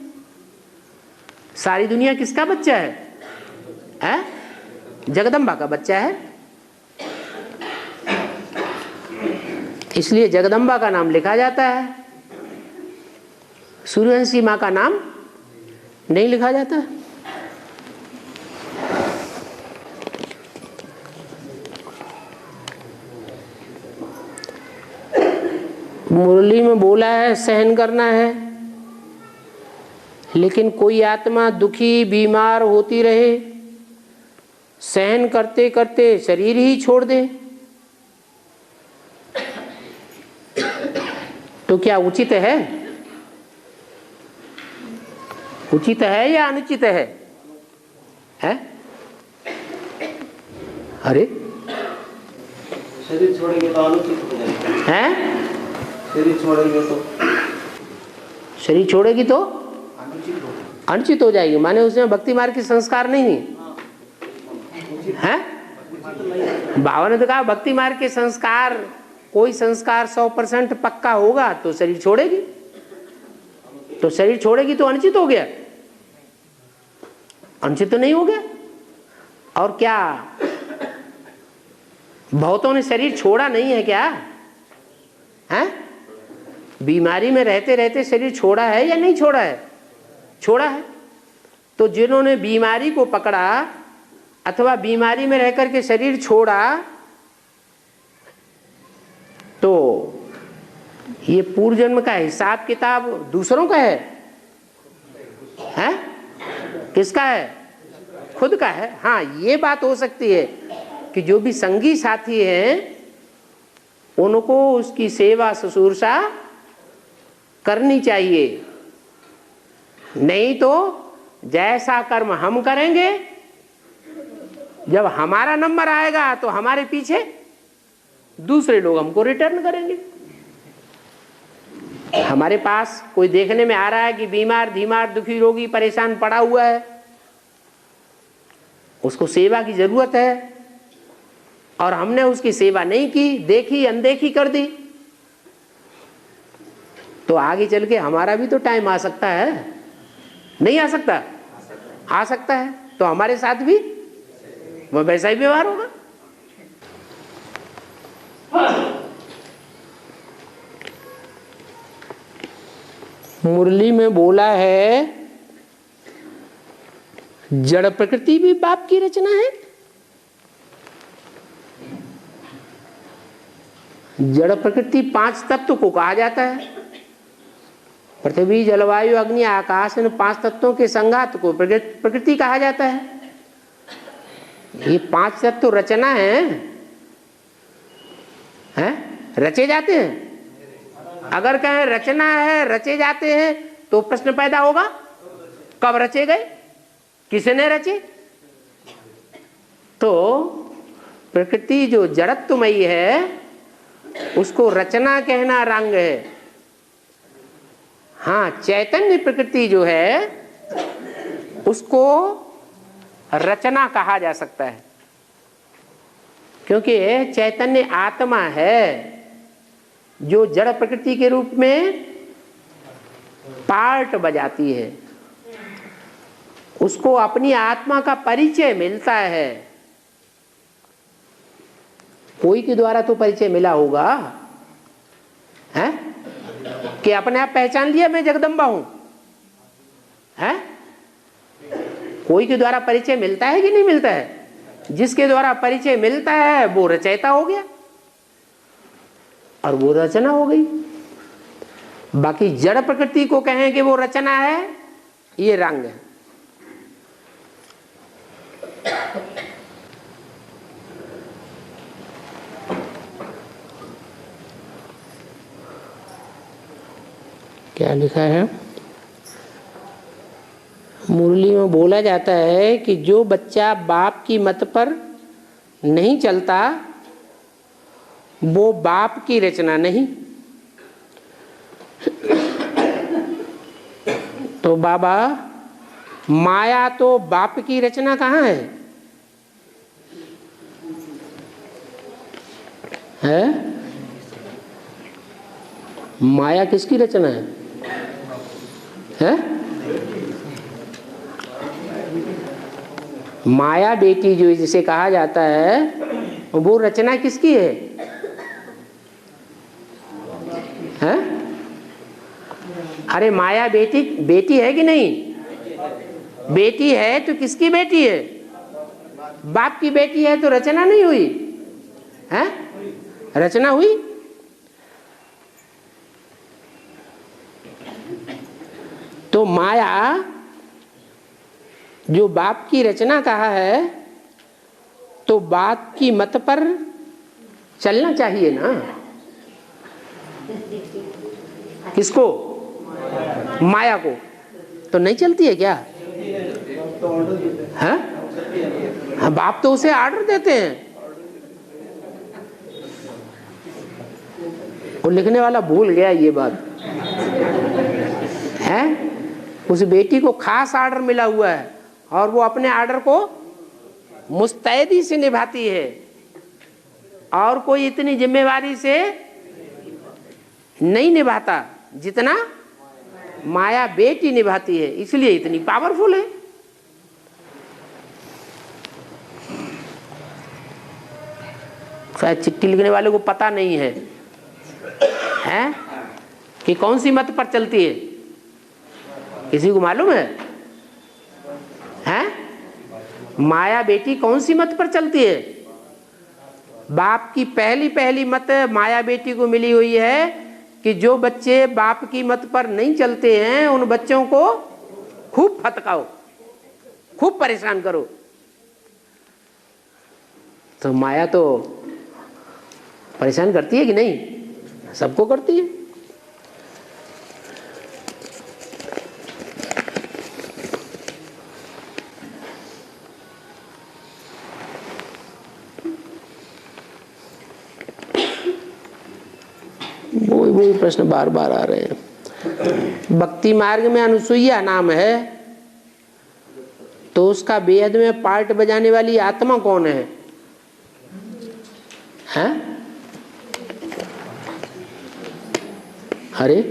सारी दुनिया किसका बच्चा है? जगदम्बा का बच्चा है। इसलिए जगदम्बा का नाम लिखा जाता है, सूर्यवंशी माँ का नाम नहीं लिखा जाता। मुरली में बोला है सहन करना है, लेकिन कोई आत्मा दुखी बीमार होती रहे, सहन करते करते शरीर ही छोड़ दे, तो क्या उचित है? उचित है या अनुचित है? अरे शरीर छोड़ेंगे तो अनुचित हो जाएगा। हैं? शरीर छोड़ेंगे तो शरीर छोड़ेगी तो अनुचित हो जाएगी। माने उसमें भक्ति मार्ग के संस्कार नहीं है। बाबा ने तो कहा भक्ति मार्ग के संस्कार, कोई संस्कार 100% पक्का होगा तो शरीर छोड़ेगी। तो शरीर छोड़ेगी तो अनुचित हो गया? अनुचित तो नहीं हो गया। और क्या बहुतों ने शरीर छोड़ा नहीं है क्या? हैं? बीमारी में रहते रहते शरीर छोड़ा है या नहीं छोड़ा है? छोड़ा है। तो जिन्होंने बीमारी को पकड़ा अथवा बीमारी में रहकर के शरीर छोड़ा, तो ये पूर्व जन्म का हिसाब किताब दूसरों का है? हैं? किसका है? खुद का है। हाँ, ये बात हो सकती है कि जो भी संगी साथी हैं उनको उसकी सेवा शुश्रूषा करनी चाहिए, नहीं तो जैसा कर्म हम करेंगे, जब हमारा नंबर आएगा तो हमारे पीछे दूसरे लोग हमको रिटर्न करेंगे। हमारे पास कोई देखने में आ रहा है कि बीमार धीमार दुखी रोगी परेशान पड़ा हुआ है, उसको सेवा की जरूरत है, और हमने उसकी सेवा नहीं की, देखी अनदेखी कर दी, तो तो आगे चल के हमारा भी तो टाइम आ सकता है, नहीं आ सकता? आ सकता है। तो हमारे साथ भी वो वैसा ही व्यवहार होगा। मुरली में बोला है जड़ प्रकृति भी बाप की रचना है। जड़ प्रकृति 5 तत्व को कहा जाता है। पृथ्वी, जलवायु, अग्नि, आकाश, इन 5 तत्वों के संघात को प्रकृति कहा जाता है। ये 5 तत्व रचना है? रचे जाते हैं। अगर कहें रचना है, रचे जाते हैं, तो प्रश्न पैदा होगा कब रचे गए, किसने रचे? तो प्रकृति जो जड़त्वमयी है उसको रचना कहना रंग है। हाँ, चैतन्य प्रकृति जो है उसको रचना कहा जा सकता है, क्योंकि चैतन्य आत्मा है जो जड़ प्रकृति के रूप में पार्ट बजाती है। उसको अपनी आत्मा का परिचय मिलता है। कोई के द्वारा तो परिचय मिला होगा, है कि अपने आप पहचान लिया मैं जगदम्बा हूं, है? कोई के द्वारा परिचय मिलता है कि नहीं मिलता है? जिसके द्वारा परिचय मिलता है वो रचयिता हो गया और वो रचना हो गई। बाकी जड़ प्रकृति को कहें कि वो रचना है, ये रंग है। क्या लिखा है? मुरली में बोला जाता है कि जो बच्चा बाप की मत पर नहीं चलता वो बाप की रचना नहीं। तो बाबा, माया तो बाप की रचना कहाँ है? माया किसकी रचना है? माया बेटी जो जिसे कहा जाता है वो रचना किसकी है? अरे माया बेटी है कि नहीं? बेटी है तो किसकी बेटी है? बाप की बेटी है तो रचना नहीं हुई है? रचना हुई। तो माया जो बाप की रचना कहा है तो बाप की मत पर चलना चाहिए ना। किसको? माया को। तो नहीं चलती है क्या? हाँ, बाप तो उसे आर्डर देते हैं। वो लिखने वाला भूल गया ये बात है। उस बेटी को खास आर्डर मिला हुआ है और वो अपने आर्डर को मुस्तैदी से निभाती है और कोई इतनी जिम्मेवारी से नहीं निभाता जितना माया बेटी निभाती है, इसलिए इतनी पावरफुल है। शायद चिट्ठी लिखने वाले को पता नहीं है, हैं कि कौन सी मत पर चलती है। किसी को मालूम है? हैं? माया बेटी कौन सी मत पर चलती है? बाप की पहली मत माया बेटी को मिली हुई है कि जो बच्चे बाप की मत पर नहीं चलते हैं उन बच्चों को खूब फटकाओ, खूब परेशान करो। तो माया तो परेशान करती है कि नहीं? सबको करती है। वही प्रश्न बार बार आ रहे हैं। भक्ति मार्ग में अनुसुईया नाम है तो उसका बेहद में पार्ट बजाने वाली आत्मा कौन है? हैं? अरे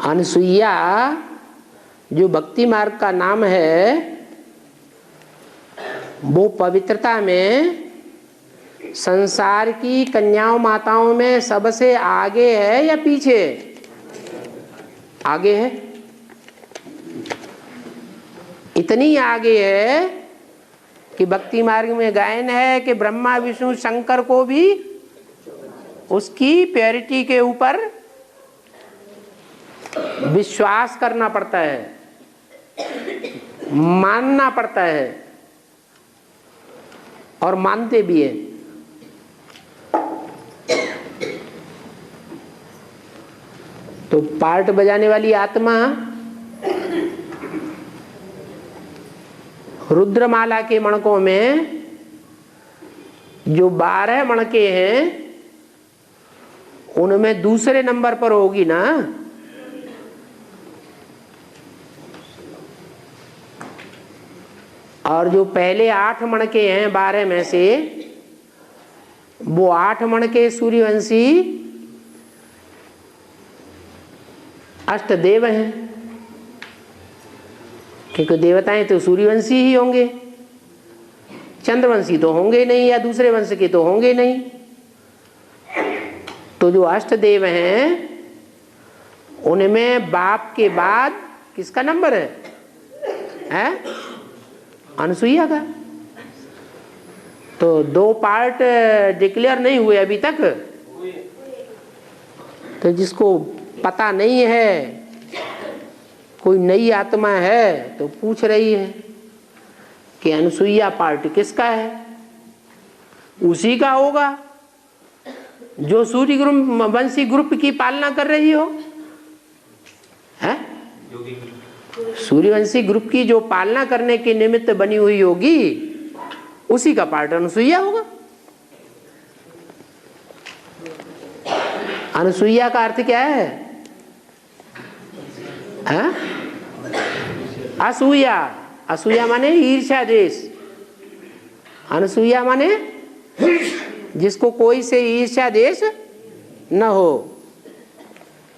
अनसुईया जो भक्ति मार्ग का नाम है, वो पवित्रता में संसार की कन्याओं माताओं में सबसे आगे है या पीछे? आगे है। इतनी आगे है कि भक्ति मार्ग में गायन है कि ब्रह्मा विष्णु शंकर को भी उसकी प्योरिटी के ऊपर विश्वास करना पड़ता है, मानना पड़ता है, और मानते भी हैं। तो पार्ट बजाने वाली आत्मा रुद्रमाला के मणकों में जो 12 मणके हैं उनमें दूसरे नंबर पर होगी ना। और जो पहले 8 मणके हैं 12 में से, वो 8 मणके सूर्यवंशी अष्टदेव हैं, क्योंकि देवताएं तो सूर्यवंशी ही होंगे, चंद्रवंशी तो होंगे नहीं, या दूसरे वंश के तो होंगे नहीं। तो जो अष्टदेव हैं उनमें बाप के बाद किसका नंबर है? अनसुईया का। तो 2 पार्ट डिक्लेयर नहीं हुए अभी तक। तो जिसको पता नहीं है, कोई नई आत्मा है तो पूछ रही है कि अनसुईया पार्ट किसका है? उसी का होगा जो सूर्य वंशी ग्रुप की पालना कर रही हो, है? सूर्यवंशी ग्रुप की जो पालना करने के निमित्त बनी हुई होगी, उसी का पार्ट अनसुईया होगा। अनसुईया का अर्थ क्या है? असूया। असूया माने ईर्ष्या द्वेष। अनसुईया माने जिसको कोई से ईर्ष्या द्वेष न हो।